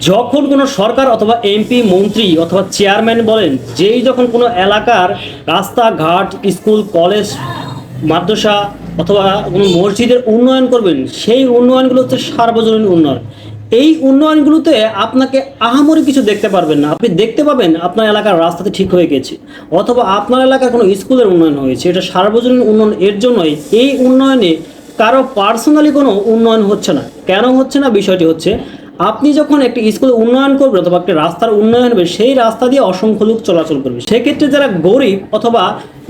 যখন কোনো সরকার অথবা এমপি মন্ত্রী অথবা চেয়ারম্যান বলেন যেই যখন কোনো এলাকার রাস্তাঘাট স্কুল কলেজ মাদ্রাসা অথবা কোনো মসজিদের উন্নয়ন করবেন, সেই উন্নয়নগুলো হচ্ছে সার্বজনীন উন্নয়ন। এই উন্নয়নগুলোতে আপনাকে আহামরি কিছু দেখতে পারবেন না। আপনি দেখতে পাবেন আপনার এলাকার রাস্তাতে ঠিক হয়ে গেছে, অথবা আপনার এলাকার কোনো স্কুলের উন্নয়ন হয়েছে। এটা সার্বজনীন উন্নয়ন। এর জন্যই এই উন্নয়নে কারো পার্সোনালি কোনো উন্নয়ন হচ্ছে না। কেন হচ্ছে না? বিষয়টি হচ্ছে, আপনি যখন একটি স্কুল উন্নয়ন করবেন অথবা একটি রাস্তার উন্নয়ন হবে, সেই রাস্তা দিয়ে অসংখ্য লোক চলাচল করবে। সেক্ষেত্রে যারা গরিব অথবা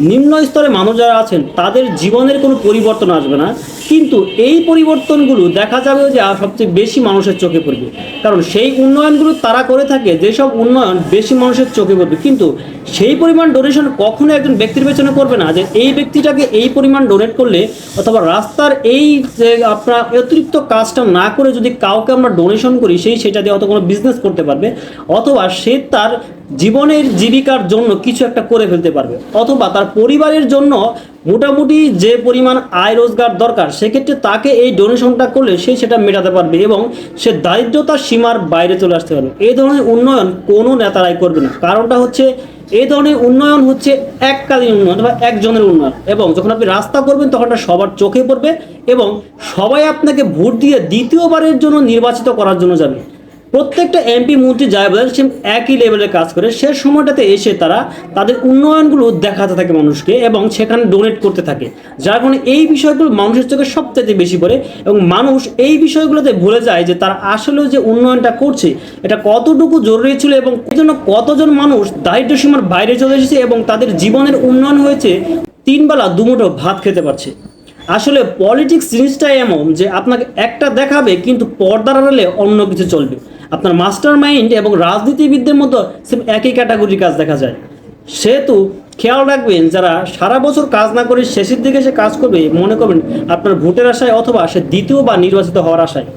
নিম্ন স্তরে মানুষ যারা আছেন, তাদের জীবনের কোনো পরিবর্তন আসবে না। কিন্তু এই পরিবর্তনগুলো দেখা যাবে যে সবচেয়ে বেশি মানুষের চোখে পড়বে, কারণ সেই উন্নয়নগুলো তারা করে থাকে যেসব উন্নয়ন বেশি মানুষের চোখে পড়বে। কিন্তু সেই পরিমাণ ডোনেশন কখনো একজন ব্যক্তির পেছনে করবে না যে এই ব্যক্তিটাকে এই পরিমাণ ডোনেট করলে, অথবা রাস্তার এই যে আপনার অতিরিক্ত কাজটা না করে যদি কাউকে আমরা ডোনেশন করি, সেটা দিয়ে হয়তো কোনো বিজনেস করতে পারবে, অথবা সে তার জীবনের জীবিকার জন্য কিছু একটা করে ফেলতে পারবে, অথবা তার পরিবারের জন্য মোটামুটি যে পরিমাণ আয় রোজগার দরকার, সেক্ষেত্রে তাকে এই ডোনেশনটা করলে সে সেটা মেটাতে পারবে এবং সে দারিদ্রতার সীমার বাইরে চলে আসতে পারবে। এই ধরনের উন্নয়ন কোনো নেতারাই করবে না। কারণটা হচ্ছে, এই ধরনের উন্নয়ন হচ্ছে এককালীন উন্নয়ন বা একজনের উন্নয়ন, এবং যখন আপনি রাস্তা করবেন তখন এটা সবার চোখে পড়বে এবং সবাই আপনাকে ভোট দিয়ে দ্বিতীয়বারের জন্য নির্বাচিত করার জন্য যাবে। প্রত্যেকটা এমপি মন্ত্রী যাই বলেন সে একই লেভেলে কাজ করে। সে সময়টাতে এসে তারা তাদের উন্নয়নগুলো দেখাতে থাকে মানুষকে এবং সেখানে ডোনেট করতে থাকে, যার কারণে এই বিষয়গুলো মানুষের চোখে সবচেয়ে বেশি পড়ে এবং মানুষ এই বিষয়গুলোতে ভুলে যায় যে তারা আসলেও যে উন্নয়নটা করছে এটা কতটুকু জরুরি ছিল এবং এই জন্য কতজন মানুষ দারিদ্র সীমার বাইরে চলে এসেছে এবং তাদের জীবনের উন্নয়ন হয়েছে, 3 বেলা দুমুঠো ভাত খেতে পারছে। আসলে পলিটিক্স জিনিসটাই এমন যে আপনাকে একটা দেখাবে কিন্তু পর্দার আড়ালে অন্য কিছু চলবে। আপনার মাস্টার মাইন্ড এবং রাজনীতিবিদদের মতো সেম একই ক্যাটাগরির কাজ দেখা যায়। সেহেতু খেয়াল রাখবেন, যারা সারা বছর কাজ না করে শেষের দিকে সে কাজ করবে, মনে করবেন আপনার ভোটের আশায় অথবা সে দ্বিতীয়বার নির্বাচিত হওয়ার আশায়।